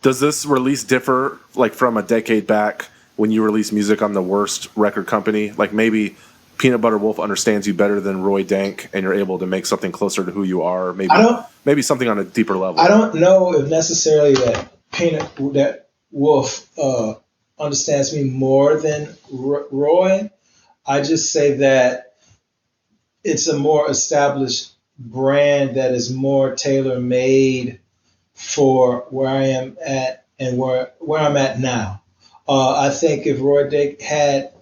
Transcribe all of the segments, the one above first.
Does this release differ like from a decade back when you released music on the worst record company? Like maybe Peanut Butter Wolf understands you better than Roy Dank, and you're able to make something closer to who you are. Maybe something on a deeper level. I don't know if necessarily that Wolf understands me more than Roy. I just say that it's a more established brand that is more tailor made for where I am at and where I'm at now. I think if Roy Dank had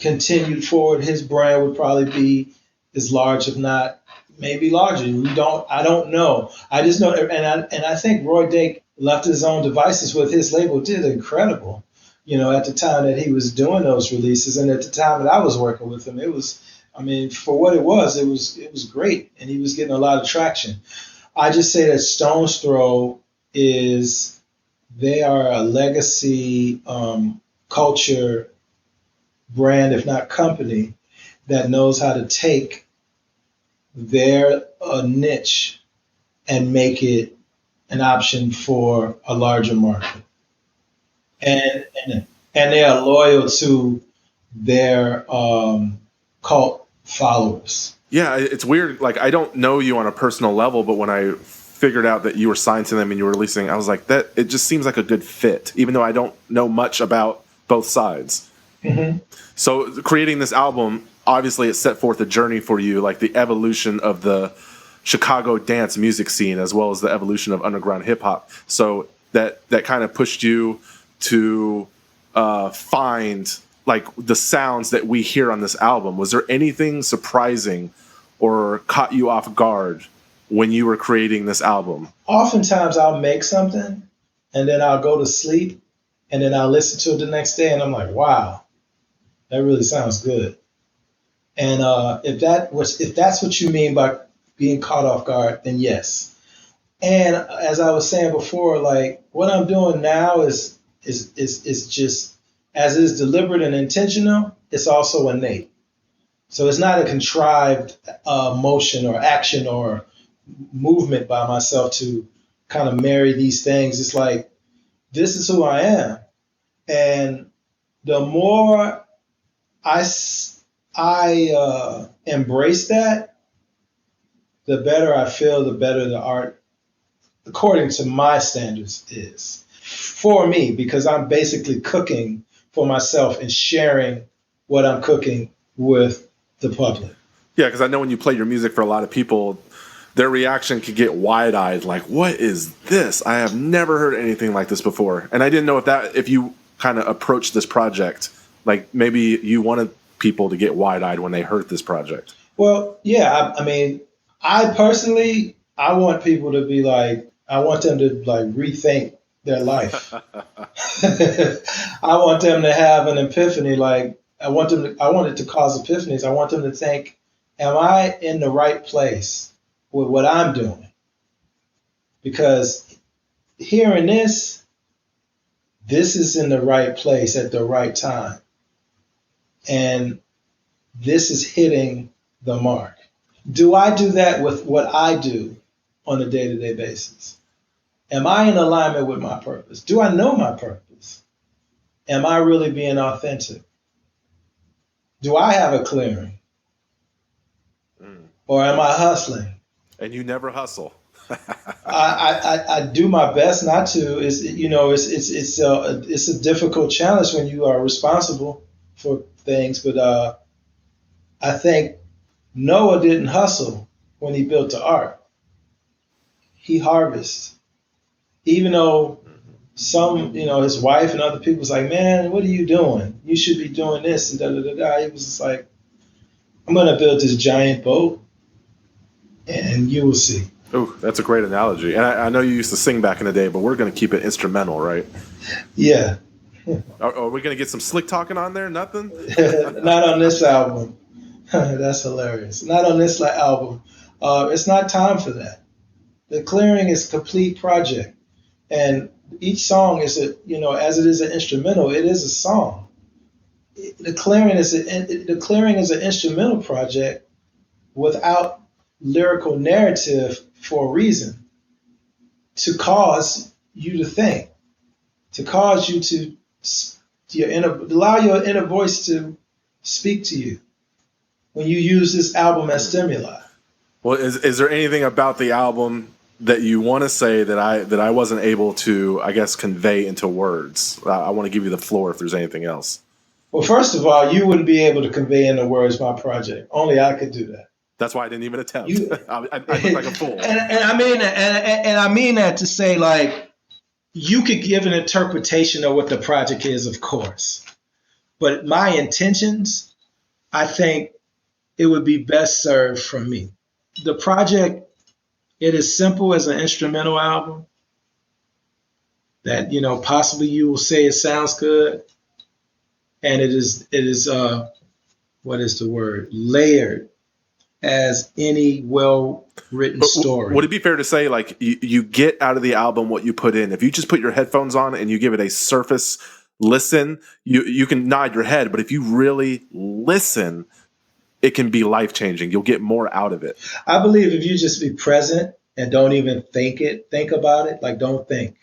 continued forward, his brand would probably be as large, if not maybe larger. I don't know. I just know, and I think Roy Dank left his own devices with his label did incredible. At the time that he was doing those releases, and at the time that I was working with him, it was, for what it was great, and he was getting a lot of traction. I just say that Stone's Throw they are a legacy culture brand, if not company, that knows how to take their niche and make it an option for a larger market. And they are loyal to their cult followers. Yeah, it's weird. Like, I don't know you on a personal level, but when I figured out that you were signed to them and you were releasing, I was like, that it just seems like a good fit, even though I don't know much about both sides. Mm-hmm. So creating this album, obviously it set forth a journey for you, like the evolution of the Chicago dance music scene, as well as the evolution of underground hip hop. So that kind of pushed you to find like the sounds that we hear on this album. Was there anything surprising or caught you off guard when you were creating this album? Oftentimes I'll make something and then I'll go to sleep and then I'll listen to it the next day and I'm like, wow, that really sounds good. And if that's what you mean by being caught off guard, then yes. And as I was saying before, like what I'm doing now is just, as it is deliberate and intentional, it's also innate. So it's not a contrived motion or action or movement by myself to kind of marry these things. It's like, this is who I am. And the more I embrace that, the better I feel, the better the art, according to my standards, is for me, because I'm basically cooking for myself and sharing what I'm cooking with the public. Yeah, because I know when you play your music for a lot of people, their reaction could get wide-eyed, like, what is this? I have never heard anything like this before. And I didn't know if you kind of approached this project, like maybe you wanted people to get wide-eyed when they heard this project. Well, yeah, I personally, I want people to be like, I want them to like rethink their life. I want them to have an epiphany. Like I want it to cause epiphanies. I want them to think, am I in the right place with what I'm doing? Because hearing this is in the right place at the right time. And this is hitting the mark. Do I do that with what I do on a day-to-day basis? Am I in alignment with my purpose? Do I know my purpose? Am I really being authentic? Do I have a clearing? Or am I hustling? And you never hustle. I do my best not to. It's a difficult challenge when you are responsible for things. But I think Noah didn't hustle when he built the ark. He harvested. Even though his wife and other people was like, man, what are you doing? You should be doing this and da da da da. He was just like, I'm gonna build this giant boat, and you will see. Oh, that's a great analogy. And I know you used to sing back in the day, but we're going to keep it instrumental, right? Yeah. Are we going to get some slick talking on there? Nothing? Not on this album. That's hilarious. Not on this album. It's not time for that. The Clearing is a complete project. And each song is as it is an instrumental, it is a song. The Clearing is an instrumental project without lyrical narrative for a reason, to cause you to think. to cause you to allow your inner voice to speak to you when you use this album as stimuli. Well, is there anything about the album that you want to say that I wasn't able to, I guess, convey into words? I want to give you the floor if there's anything else. Well, first of all, you wouldn't be able to convey into words my project. Only I could do that. That's why I didn't even attempt. You, I look like a fool. And I mean that to say, like, you could give an interpretation of what the project is, of course. But my intentions, I think it would be best served from me. The project, it is simple as an instrumental album that, possibly you will say it sounds good. And it is what is the word? Layered as any well-written story. Would it be fair to say, like, you get out of the album what you put in? If you just put your headphones on and you give it a surface listen, you can nod your head, but if you really listen, it can be life-changing. You'll get more out of it. I believe if you just be present and don't even think about it, like, don't think.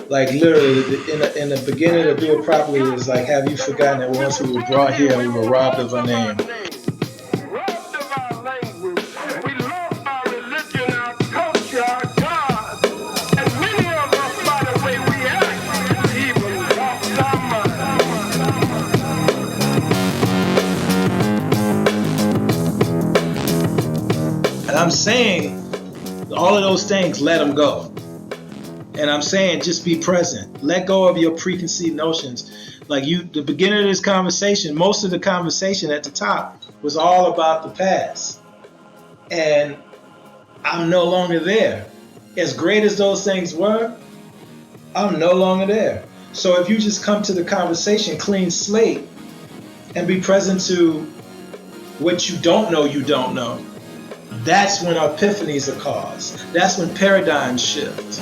Like, literally, in the beginning, to do it properly is like, have you forgotten that once we were brought here, we were robbed of our name? And I'm saying all of those things, let them go. And I'm saying just be present. Let go of your preconceived notions. Like the beginning of this conversation, most of the conversation at the top was all about the past. And I'm no longer there. As great as those things were, I'm no longer there. So if you just come to the conversation clean slate and be present to what you don't know, that's when epiphanies are caused. That's when paradigms shift.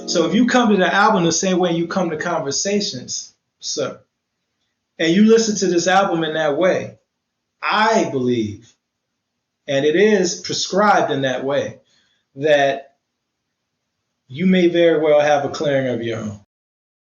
So if you come to the album the same way you come to conversations, sir, and you listen to this album in that way, I believe, and it is prescribed in that way, that you may very well have a clearing of your own.